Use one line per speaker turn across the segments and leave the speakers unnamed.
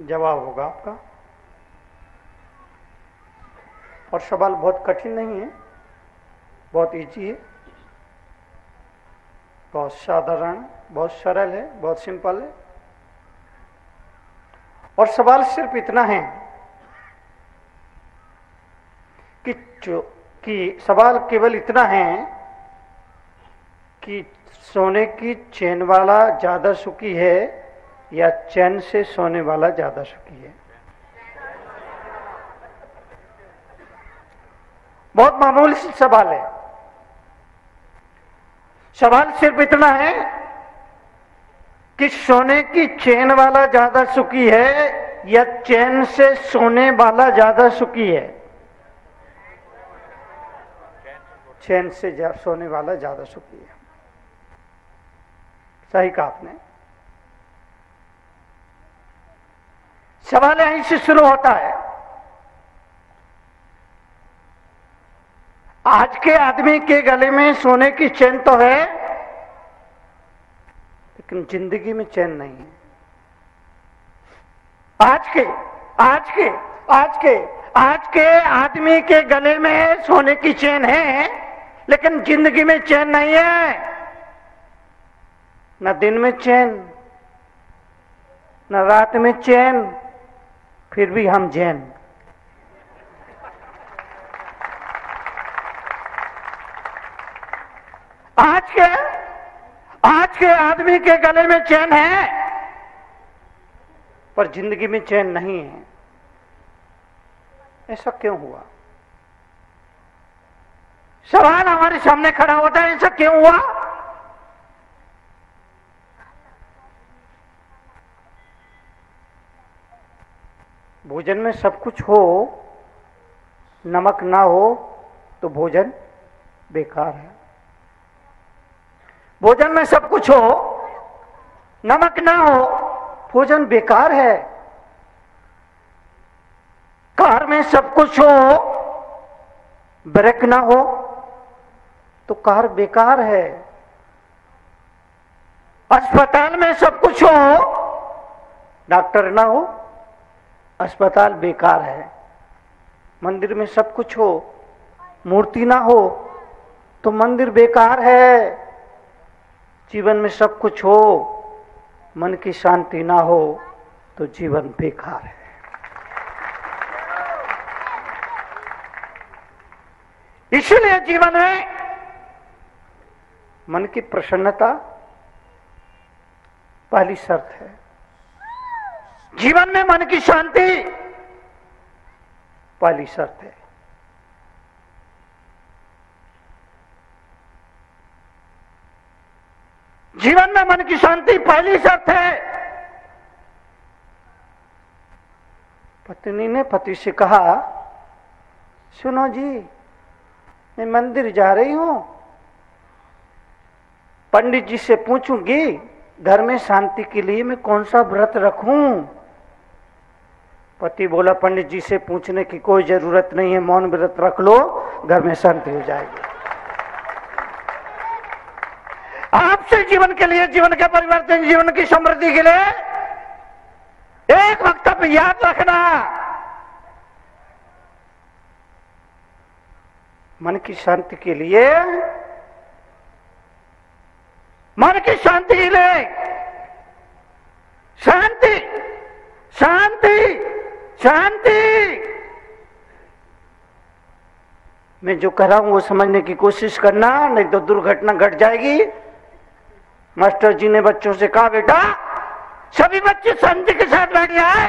जवाब होगा आपका। और सवाल बहुत कठिन नहीं है, बहुत इजी है, बहुत साधारण, बहुत सरल है, बहुत सिंपल है। और सवाल सिर्फ इतना है कि सवाल केवल इतना है कि सोने की चैन वाला ज्यादा सुखी है या चैन से सोने वाला ज्यादा सुखी है। बहुत मामूली सी सवाल है। सवाल सिर्फ इतना है कि सोने की चैन वाला ज्यादा सुखी है या चैन से सोने वाला ज्यादा सुखी है। चैन से सोने वाला ज्यादा सुखी है। सही कहा आपने। सवाल यहीं से शुरू होता है। आज के आदमी के गले में सोने की चैन तो है, लेकिन जिंदगी में चैन नहीं है। आज के आदमी के गले में सोने की चैन है, लेकिन जिंदगी में चैन नहीं है। न दिन में चैन, न रात में चैन, फिर भी हम जैन। आज के आदमी के गले में चैन है, पर जिंदगी में चैन नहीं है। ऐसा क्यों हुआ? सवाल हमारे सामने खड़ा होता है, ऐसा क्यों हुआ? भोजन में सब कुछ हो, नमक ना हो तो भोजन बेकार है। भोजन में सब कुछ हो, नमक ना हो, भोजन बेकार है। कार में सब कुछ हो, ब्रेक ना हो तो कार बेकार है। अस्पताल में सब कुछ हो, डॉक्टर ना हो, अस्पताल बेकार है। मंदिर में सब कुछ हो, मूर्ति ना हो तो मंदिर बेकार है। जीवन में सब कुछ हो, मन की शांति ना हो तो जीवन बेकार है। इसलिए जीवन में मन की प्रसन्नता पहली शर्त है। जीवन में मन की शांति पहली शर्त है। जीवन में मन की शांति पहली शर्त है। पत्नी ने पति से कहा, सुनो जी, मैं मंदिर जा रही हूं, पंडित जी से पूछूंगी घर में शांति के लिए मैं कौन सा व्रत रखूं। पति बोला, पंडित जी से पूछने की कोई जरूरत नहीं है, मौन व्रत रख लो, घर में शांति हो जाएगी। आपसे जीवन के लिए, जीवन के परिवर्तन, जीवन की समृद्धि के लिए एक वक्तव्य याद रखना, मन की शांति के लिए, मन की शांति के लिए, शांति शांति शांति। मैं जो कह रहा हूं वो समझने की कोशिश करना, नहीं तो दुर्घटना घट जाएगी। मास्टर जी ने बच्चों से कहा, बेटा सभी बच्चे शांति के साथ बैठ जाए।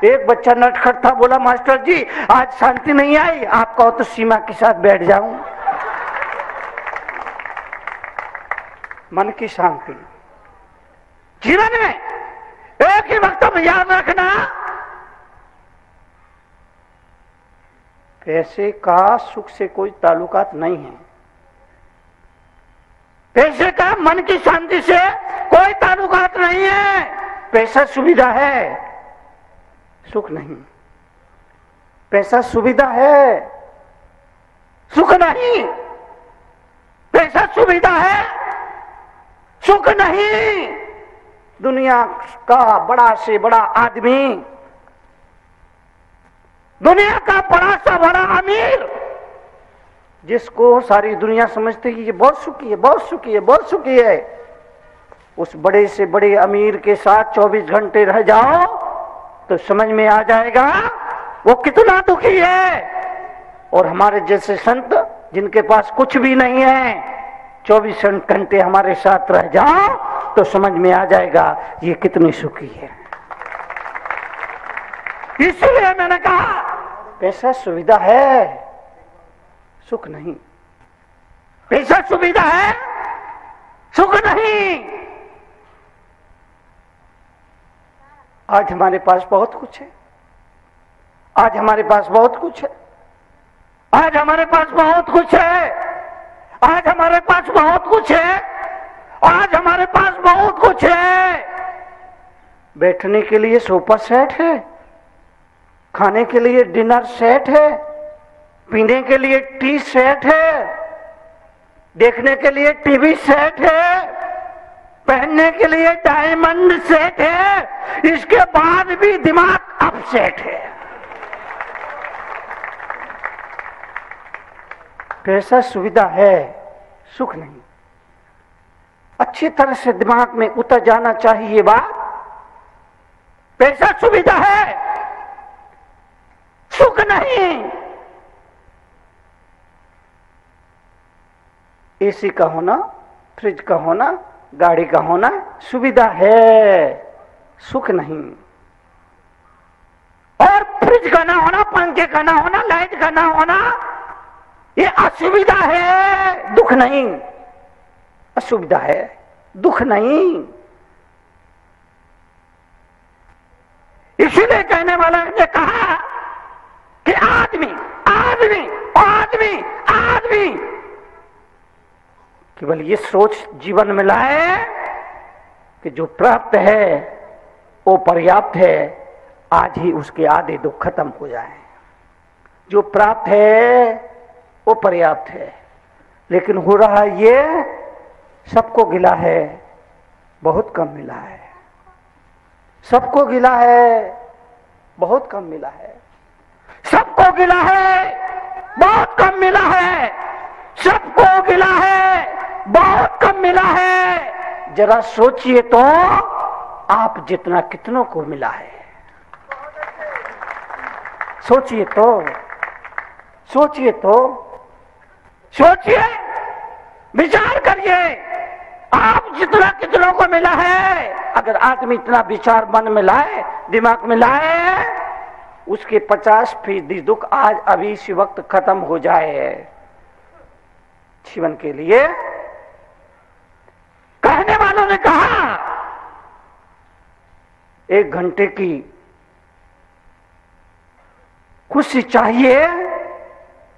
एक बच्चा नटखट था, बोला, मास्टर जी आज शांति नहीं आई, आप कहो तो सीमा के साथ बैठ जाऊं। मन की शांति। जीवन में एक ही वक्त याद रखना, पैसे का सुख से कोई ताल्लुकात नहीं है। पैसे का मन की शांति से कोई ताल्लुकात नहीं है। पैसा सुविधा है, सुख नहीं। पैसा सुविधा है, सुख नहीं। पैसा सुविधा है, सुख नहीं। दुनिया का बड़ा से बड़ा आदमी दुनिया का बड़ा सा बड़ा अमीर, जिसको सारी दुनिया समझती है ये बहुत सुखी है, बहुत सुखी है, बहुत सुखी है, उस बड़े से बड़े अमीर के साथ 24 घंटे रह जाओ तो समझ में आ जाएगा वो कितना दुखी है। और हमारे जैसे संत जिनके पास कुछ भी नहीं है, 24 घंटे हमारे साथ रह जाओ तो समझ में आ जाएगा ये कितनी सुखी है। इसलिए मैंने कहा पैसा सुविधा है, सुख नहीं। पैसा सुविधा है, सुख नहीं। आज हमारे पास बहुत कुछ है, आज हमारे पास बहुत कुछ है, आज हमारे पास बहुत कुछ है, आज हमारे पास बहुत कुछ है, आज हमारे पास बहुत कुछ है। बैठने के लिए सोफा सेट है, खाने के लिए डिनर सेट है, पीने के लिए टी सेट है, देखने के लिए टीवी सेट है, पहनने के लिए डायमंड सेट है, इसके बाद भी दिमाग अपसेट है। पैसा सुविधा है, सुख नहीं। अच्छी तरह से दिमाग में उतर जाना चाहिए ये बात। पैसा सुविधा है, सुख नहीं। एसी का होना, फ्रिज का होना, गाड़ी का होना सुविधा है, सुख नहीं। और फ्रिज का ना होना, पंखे का ना होना, लाइट का ना होना ये असुविधा है, दुख नहीं। असुविधा है, दुख नहीं। इसीलिए कहने वाला ने कहा कि आदमी आदमी आदमी आदमी केवल ये सोच जीवन में लाए कि जो प्राप्त है वो पर्याप्त है, आज ही उसके आधे दुख खत्म हो जाए। जो प्राप्त है वो पर्याप्त है, लेकिन हो रहा ये सबको गिला है, बहुत कम मिला है। सबको गिला है, बहुत कम मिला है। सबको गिला है, बहुत कम मिला है। सबको गिला है, बहुत कम मिला है। जरा सोचिए तो आप जितना कितनों को मिला है। सोचिए तो, सोचिए तो, सोचिए, विचार करिए। आप जितना कितनों को मिला है, अगर आदमी इतना विचार मन में लाए, दिमाग में लाए, उसके 50% दुख आज अभी इसी वक्त खत्म हो जाए। जीवन के लिए कहने वालों ने कहा 1 घंटे की खुशी चाहिए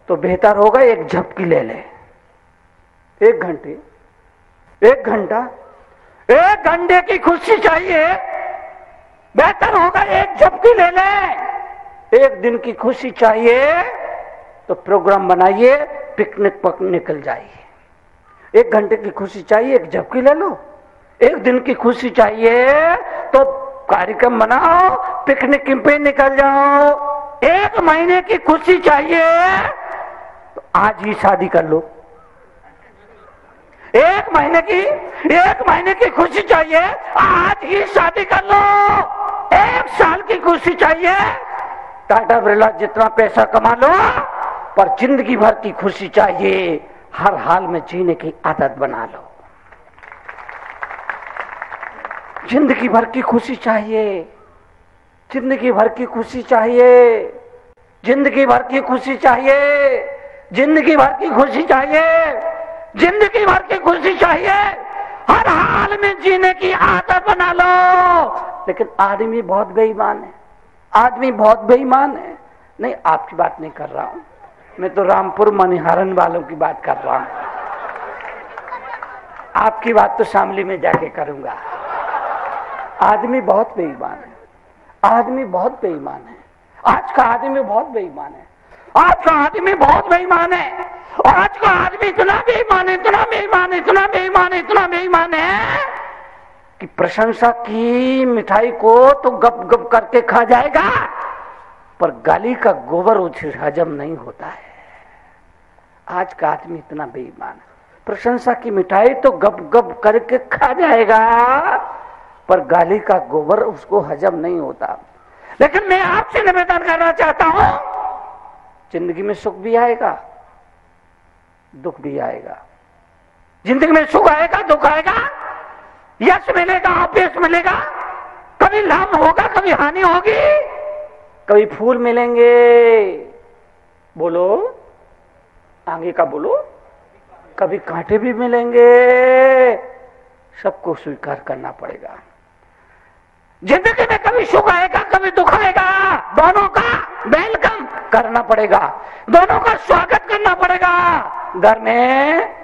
तो बेहतर होगा 1 झपकी ले ले। 1 घंटे, 1 घंटा, 1 घंटे की खुशी चाहिए, बेहतर होगा 1 झपकी ले ले। 1 दिन की खुशी चाहिए तो प्रोग्राम बनाइए, पिकनिक पर निकल जाइए। 1 घंटे की खुशी चाहिए, 1 झपकी ले लो। 1 दिन की खुशी चाहिए तो कार्यक्रम बनाओ, पिकनिक पे निकल जाओ। 1 महीने की खुशी चाहिए तो आज ही शादी कर लो। 1 महीने की खुशी चाहिए, आज ही शादी कर लो। 1 साल की खुशी चाहिए, टाटा बिरला जितना पैसा कमा लो, पर जिंदगी भर की खुशी चाहिए, हर हाल में जीने की आदत बना लो। जिंदगी भर की खुशी चाहिए, जिंदगी भर की खुशी चाहिए, जिंदगी भर की खुशी चाहिए, जिंदगी भर की खुशी चाहिए, जिंदगी भर की खुशी चाहिए, हर हाल में जीने की आदत बना लो। लेकिन आदमी बहुत बेईमान है, आदमी बहुत बेईमान है। नहीं, आपकी बात नहीं कर रहा हूं मैं, तो रामपुर मनिहारन वालों की बात कर रहा हूं। आपकी बात तो शामली में जाके करूंगा। आदमी बहुत बेईमान है, आदमी बहुत बेईमान है। आज का आदमी बहुत बेईमान है, आज का आदमी बहुत बेईमान है। आज का आदमी इतना बेईमान है, इतना बेईमान है, इतना बेईमान है, इतना बेईमान है कि प्रशंसा की मिठाई को तो गप गप करके खा जाएगा, पर गाली का गोबर उसे हजम नहीं होता है। आज का आदमी इतना बेईमान है, प्रशंसा की मिठाई तो गप गप करके खा जाएगा, पर गाली का गोबर उसको हजम नहीं होता। लेकिन मैं आपसे निवेदन करना चाहता हूं, जिंदगी में सुख भी आएगा, दुख भी आएगा। जिंदगी में सुख आएगा, दुख आएगा, यश मिलेगा, अपयश मिलेगा, कभी लाभ होगा, कभी हानि होगी, कभी फूल मिलेंगे, बोलो आगे का बोलो, कभी कांटे भी मिलेंगे, सबको स्वीकार करना पड़ेगा। जिंदगी में कभी सुख आएगा, कभी दुख आएगा, दोनों का वेलकम करना पड़ेगा, दोनों का स्वागत करना पड़ेगा। घर में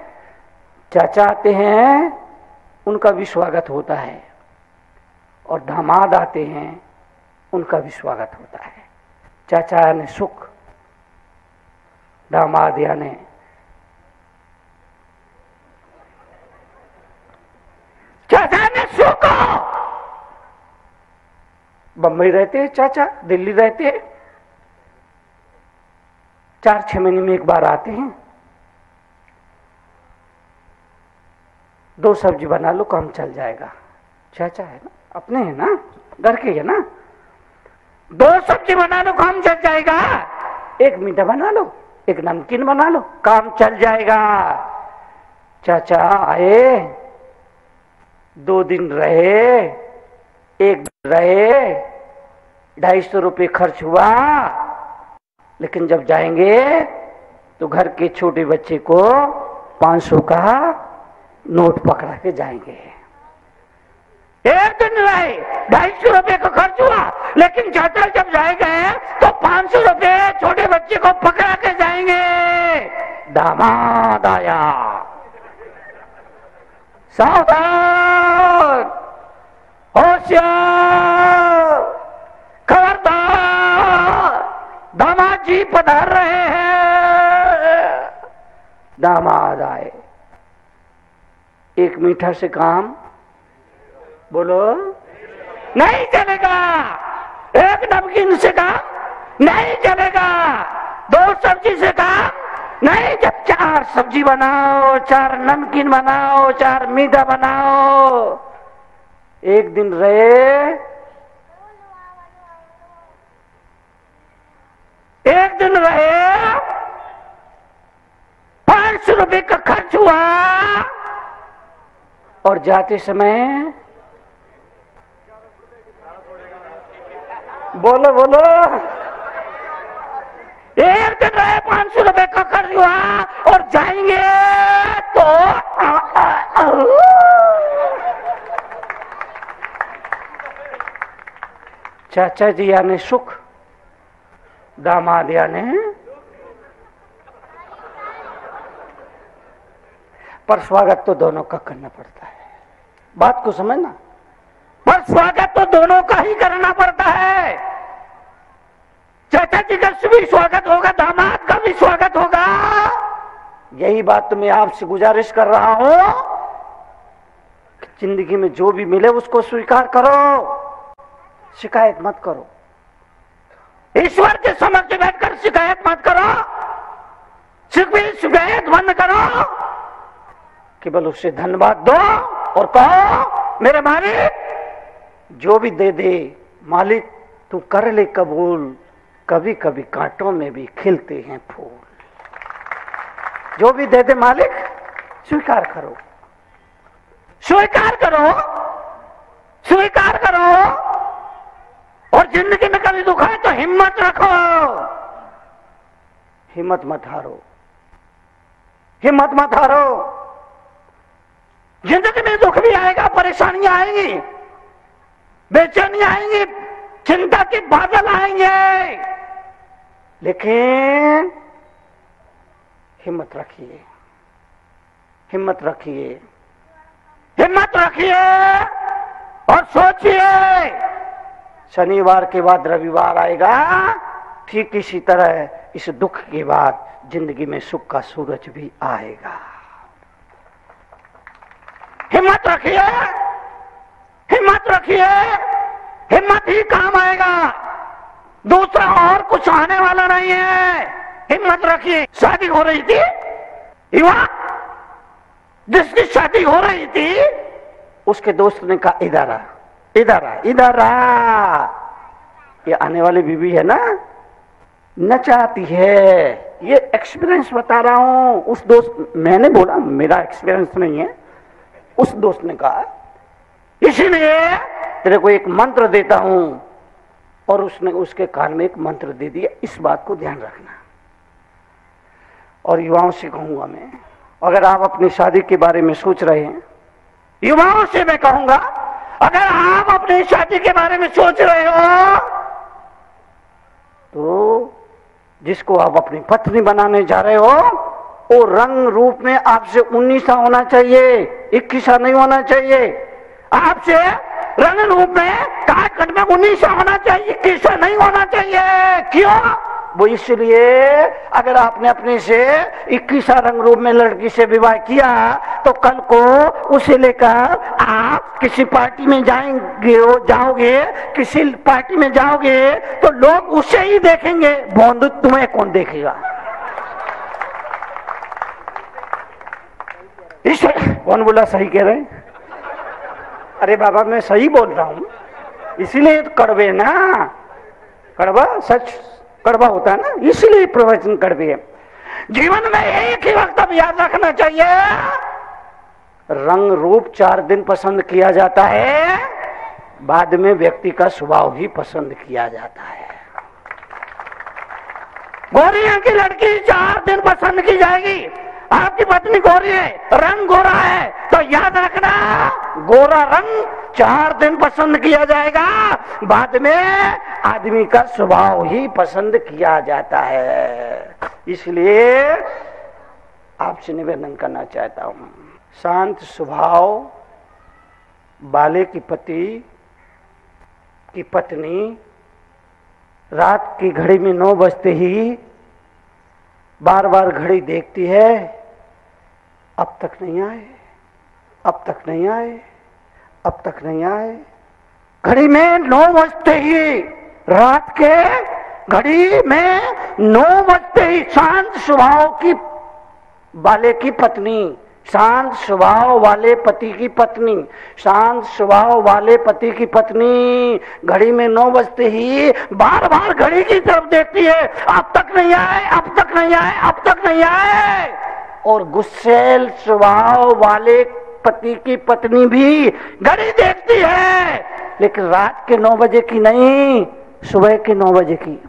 चाचा आते हैं, उनका भी स्वागत होता है, और दामाद आते हैं, उनका भी स्वागत होता है। चाचा यानी सुख, दामाद यानी चाचा ने सुख। बंबई रहते हैं चाचा, दिल्ली रहते हैं, 4-6 महीने में एक बार आते हैं। 2 सब्जी बना लो, काम चल जाएगा। चाचा है ना, अपने है ना, घर के है ना, 2 सब्जी बना लो, काम चल जाएगा। 1 मीठा बना लो, 1 नमकीन बना लो, काम चल जाएगा। चाचा आए, 2 दिन रहे, 1 दिन रहे, 250 रुपये खर्च हुआ, लेकिन जब जाएंगे तो घर के छोटे बच्चे को 500 का नोट पकड़ा के जाएंगे। 1 दिन रहे, 250 रुपये का खर्च हुआ, लेकिन चाचा जब जाएंगे तो 500 रुपये छोटे बच्चे को पकड़ा के जाएंगे। दामाद आया, सावधान, होशियार, खबरदार, दामाद जी पधार रहे हैं। दामाद आए, 1 मीठा से काम बोलो नहीं चलेगा, 1 नमकीन से काम नहीं चलेगा, 2 सब्जी से काम नहीं। जब 4 सब्जी बनाओ, 4 नमकीन बनाओ, 4 मीठा बनाओ, 1 दिन रहे, 1 दिन रहे, 500 रुपये का खर्च हुआ, और जाते समय बोलो बोलो, 1 दिन रहे, 500 रुपये का खर्च हुआ, और जाएंगे तो चाचा जी यानी सुख, दामाद यानी, पर स्वागत तो दोनों का करना पड़ता है। बात को समझना, पर स्वागत तो दोनों का ही करना पड़ता है। चाचा जी का भी स्वागत होगा, दामाद का भी स्वागत होगा। यही बात तो मैं आपसे गुजारिश कर रहा हूं कि जिंदगी में जो भी मिले उसको स्वीकार करो, शिकायत मत करो। ईश्वर के समक्ष बैठकर शिकायत मत करो, शिकायत बंद करो, केवल उससे धन्यवाद दो और कहो मेरे मालिक जो भी दे दे, मालिक तू कर ले कबूल, कभी कभी कांटों में भी खिलते हैं फूल। जो भी दे दे मालिक स्वीकार करो, स्वीकार करो, स्वीकार करो। और जिंदगी में कभी दुख आए तो हिम्मत रखो, हिम्मत मत हारो, हिम्मत मत हारो। जिंदगी में दुख भी आएगा, परेशानियां आएंगी, बेचैनियां आएंगी, चिंता के बादल आएंगे, लेकिन हिम्मत रखिए, हिम्मत रखिए, हिम्मत रखिए और सोचिए शनिवार के बाद रविवार आएगा। ठीक इसी तरह इस दुख के बाद जिंदगी में सुख का सूरज भी आएगा। हिम्मत रखिए, हिम्मत रखिए, हिम्मत ही काम आएगा। दूसरा और कुछ आने वाला नहीं है, हिम्मत रखिए। शादी हो रही थी, युवा जिसकी शादी हो रही थी, उसके दोस्त ने कहा इधर आ, इधर आ, इधर आ। ये आने वाली बीवी है ना, नचाती है। ये एक्सपीरियंस बता रहा हूं। उस दोस्त, मैंने बोला मेरा एक्सपीरियंस नहीं है, उस दोस्त ने कहा इसीलिए तेरे को एक मंत्र देता हूं, और उसने उसके कान में एक मंत्र दे दिया। इस बात को ध्यान रखना। और युवाओं से कहूंगा मैं, अगर आप अपनी शादी के बारे में सोच रहे हैं, युवाओं से मैं कहूंगा, अगर आप अपनी शादी के बारे में सोच रहे हो तो जिसको आप अपनी पत्नी बनाने जा रहे हो, वो रंग रूप में आपसे 19 होना चाहिए, 21 नहीं होना चाहिए। आपसे रंग रूप में काट में 19 होना चाहिए, 21 नहीं होना चाहिए। क्यों? वो इसलिए, अगर आपने अपने से 21 रंग रूप में लड़की से विवाह किया तो कल को उसे लेकर आप किसी पार्टी में जाओगे, किसी पार्टी में जाओगे तो लोग उसे ही देखेंगे, बोंद तुम्हें कौन देखेगा? इस कौन बोला सही कह रहे? अरे बाबा मैं सही बोल रहा हूं, इसीलिए तो कड़वे ना, कड़वा सच कड़वा होता है ना, इसलिए प्रवचन कड़वे है। जीवन में एक ही वक्त अब याद रखना चाहिए, रंग रूप 4 दिन पसंद किया जाता है, बाद में व्यक्ति का स्वभाव ही पसंद किया जाता है। गोरियों की लड़की 4 दिन पसंद की जाएगी। आपकी पत्नी गोरी है, रंग गोरा है, तो याद रखना गोरा रंग 4 दिन पसंद किया जाएगा, बाद में आदमी का स्वभाव ही पसंद किया जाता है। इसलिए आपसे निवेदन करना चाहता हूं, शांत स्वभाव वाले की पत्नी रात की घड़ी में 9 बजते ही बार बार घड़ी देखती है, अब तक नहीं आए, अब तक नहीं आए, अब तक नहीं आए। घड़ी में 9 बजते ही, रात के घड़ी में 9 बजते ही शांत स्वभाव की वाले की पत्नी, शांत स्वभाव वाले पति की पत्नी, शांत स्वभाव वाले पति की पत्नी घड़ी में 9 बजते ही बार बार घड़ी की तरफ देखती है, अब तक नहीं आए, अब तक नहीं आए, अब तक नहीं आए। और गुस्सेल स्वभाव वाले पति की पत्नी भी घड़ी देखती है, लेकिन रात के 9 बजे की नहीं, सुबह के 9 बजे की।